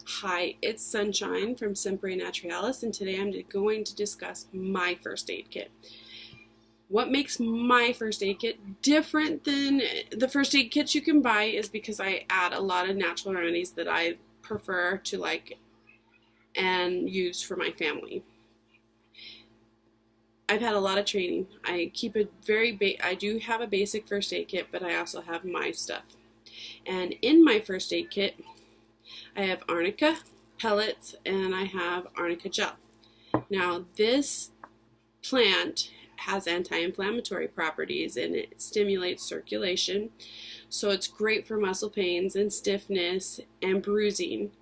Hi, it's Sunshine from Sempre Naturalis, and today I'm going to discuss my first aid kit. What makes my first aid kit different than the first aid kits you can buy is because I add a lot of natural remedies that I prefer to like and use for my family. I've had a lot of training. I keep a I do have a basic first aid kit, but I also have my stuff. And in my first aid kit, I have arnica pellets and I have arnica gel. Now, this plant has anti-inflammatory properties and it stimulates circulation, so it's great for muscle pains and stiffness and bruising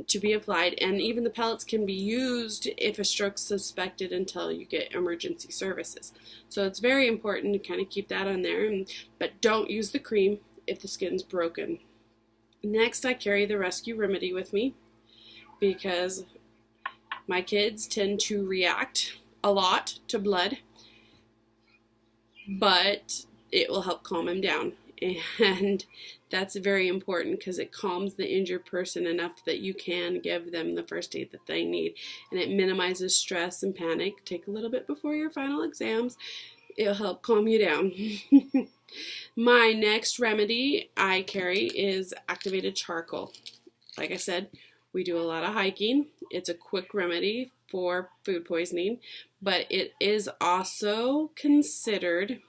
to be applied, and even the pellets can be used if a stroke's suspected until you get emergency services. So it's very important to kind of keep that on there, but don't use the cream if the skin's broken. Next, I carry the rescue remedy with me because my kids tend to react a lot to blood, but it will help calm them down. And that's very important because it calms the injured person enough that you can give them the first aid that they need. And it minimizes stress and panic. Take a little bit before your final exams. It'll help calm you down. My next remedy I carry is activated charcoal. Like I said, we do a lot of hiking. It's a quick remedy for food poisoning, but it is also considered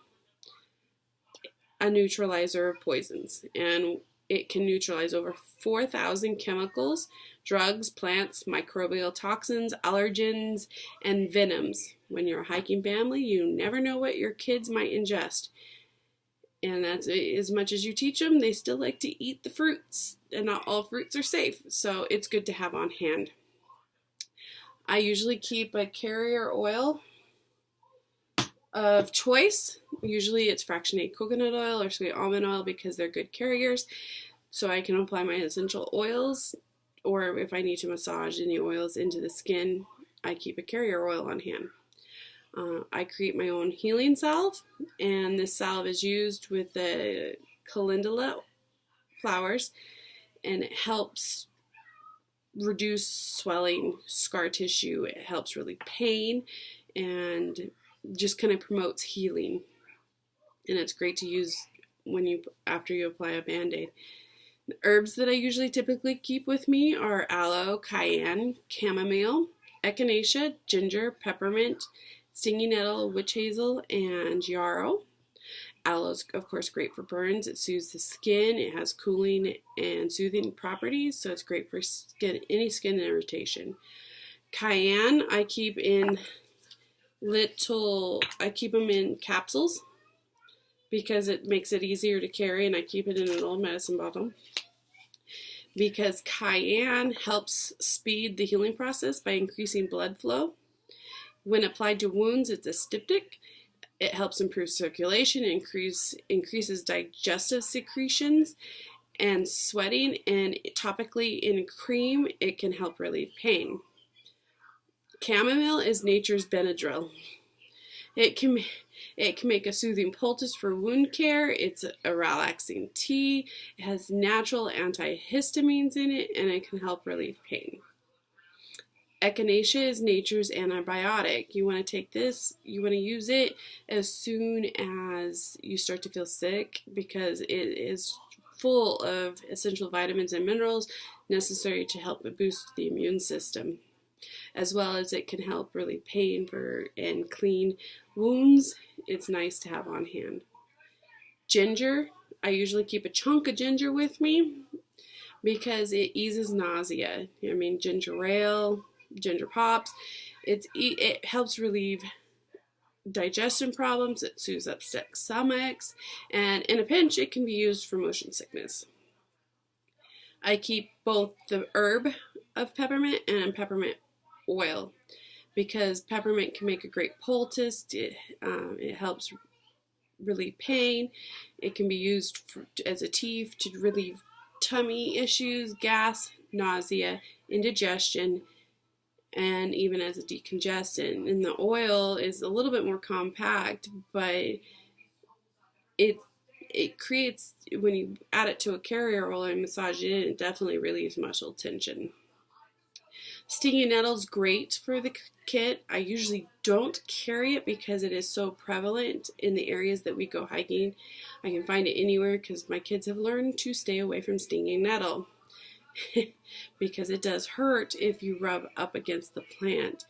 a neutralizer of poisons, and it can neutralize over 4,000 chemicals, drugs, plants, microbial toxins, allergens, and venoms. When you're a hiking family, you never know what your kids might ingest. And that's as much as you teach them, they still like to eat the fruits, and not all fruits are safe, so it's good to have on hand. I usually keep a carrier oil of choice. Usually it's fractionated coconut oil or sweet almond oil because they're good carriers, so I can apply my essential oils, or if I need to massage any oils into the skin, I keep a carrier oil on hand. I create my own healing salve, and this salve is used with the calendula flowers, and it helps reduce swelling, scar tissue. It helps relieve pain, and just kind of promotes healing. And it's great to use after you apply a band-aid. The herbs that I usually typically keep with me are aloe, cayenne, chamomile, echinacea, ginger, peppermint, stinging nettle, witch hazel, and yarrow. Aloe is, of course, great for burns. It soothes the skin. It has cooling and soothing properties, so it's great for any skin irritation. Cayenne, I keep them in capsules because it makes it easier to carry, and I keep it in an old medicine bottle because cayenne helps speed the healing process by increasing blood flow. When applied to wounds, it's a styptic. It helps improve circulation, increases digestive secretions and sweating, and topically in a cream, it can help relieve pain. Chamomile is nature's Benadryl. It can make a soothing poultice for wound care. It's a relaxing tea. It has natural antihistamines in it, and it can help relieve pain. Echinacea is nature's antibiotic. You want to take this, you want to use it as soon as you start to feel sick because it is full of essential vitamins and minerals necessary to help boost the immune system, as well as it can help relieve pain and clean wounds. It's nice to have on hand. Ginger, I usually keep a chunk of ginger with me because it eases nausea. Ginger ale, ginger pops, it helps relieve digestion problems. It soothes upset stomachs, and in a pinch it can be used for motion sickness. I keep both the herb of peppermint and peppermint oil because peppermint can make a great poultice. It helps relieve pain. It can be used as a tea to relieve tummy issues, gas, nausea, indigestion, and even as a decongestant. And the oil is a little bit more compact, but it it creates, when you add it to a carrier oil and massage it in, it definitely relieves muscle tension. Stinging nettle's great for the kit. I usually don't carry it because it is so prevalent in the areas that we go hiking. I can find it anywhere because my kids have learned to stay away from stinging nettle because it does hurt if you rub up against the plant.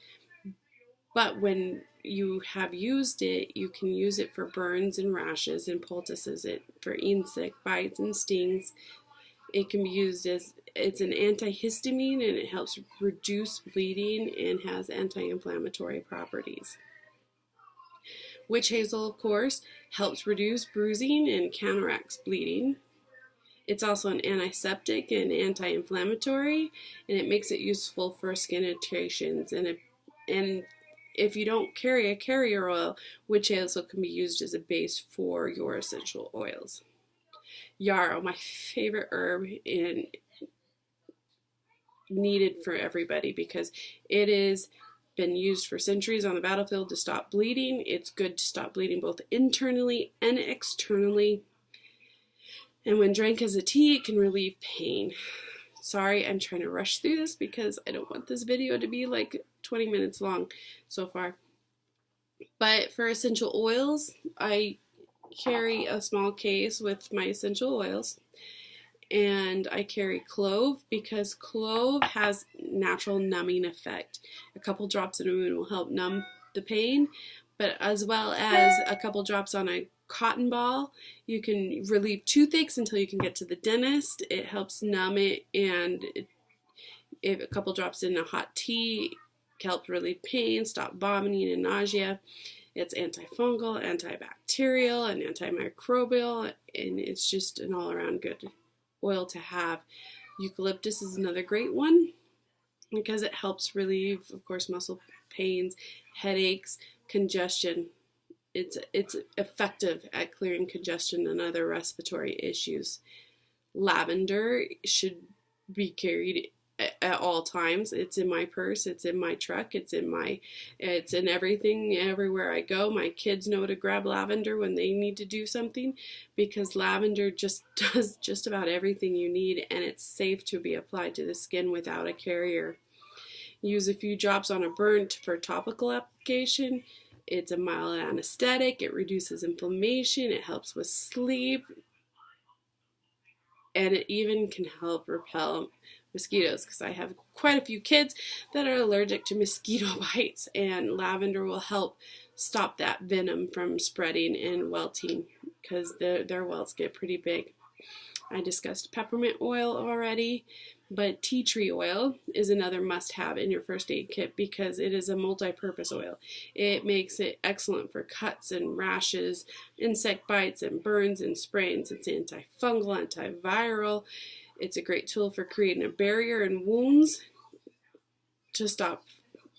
But when you have used it, you can use it for burns and rashes and poultices it for insect bites and stings. It can be used as, it's an antihistamine and it helps reduce bleeding and has anti-inflammatory properties. Witch hazel, of course, helps reduce bruising and counteracts bleeding. It's also an antiseptic and anti-inflammatory, and it makes it useful for skin irritations. And if you don't carry a carrier oil, witch hazel can be used as a base for your essential oils. Yarrow, my favorite herb and needed for everybody because it has been used for centuries on the battlefield to stop bleeding. It's good to stop bleeding both internally and externally. And when drank as a tea, it can relieve pain. Sorry, I'm trying to rush through this because I don't want this video to be like 20 minutes long so far. But for essential oils, I carry a small case with my essential oils, and I carry clove because clove has natural numbing effect. A couple drops in a wound will help numb the pain, but as well as a couple drops on a cotton ball, you can relieve toothaches until you can get to the dentist. It helps numb it, and if a couple drops in a hot tea helps relieve pain, stop vomiting and nausea. It's antifungal, antibacterial, and antimicrobial, and it's just an all-around good oil to have. Eucalyptus is another great one because it helps relieve, of course, muscle pains, headaches, congestion. It's effective at clearing congestion and other respiratory issues. Lavender should be carried at all times. It's in my purse, it's in my truck, it's in everything, everywhere I go. My kids know to grab lavender when they need to do something because lavender just does just about everything you need, and it's safe to be applied to the skin without a carrier. Use a few drops on a burn for topical application. It's a mild anesthetic, it reduces inflammation, it helps with sleep, and it even can help repel mosquitoes because I have quite a few kids that are allergic to mosquito bites, and lavender will help stop that venom from spreading and welting because their welts get pretty big. I discussed peppermint oil already, but tea tree oil is another must-have in your first aid kit because it is a multi-purpose oil. It makes it excellent for cuts and rashes, insect bites and burns and sprains. It's antifungal, antiviral. It's a great tool for creating a barrier in wounds to stop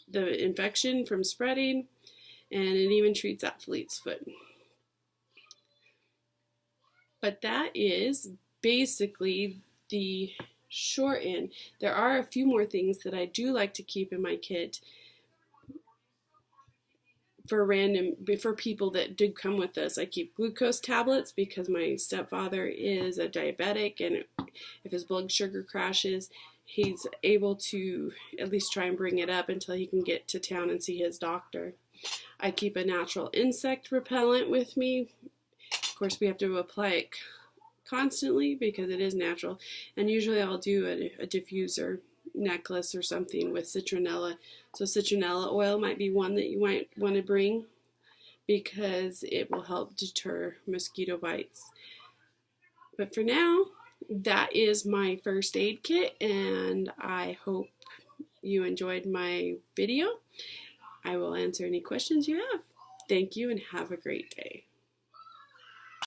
the infection from spreading, and it even treats athlete's foot. But that is basically the short end. There are a few more things that I do like to keep in my kit for people that did come with us. I keep glucose tablets because my stepfather is a diabetic, and if his blood sugar crashes, he's able to at least try and bring it up until he can get to town and see his doctor. I keep a natural insect repellent with me. Of course, we have to apply it constantly because it is natural, and usually I'll do a diffuser necklace or something with citronella. So citronella oil might be one that you might want to bring because it will help deter mosquito bites. But for now, that is my first aid kit, and I hope you enjoyed my video. I will answer any questions you have. Thank you and have a great day.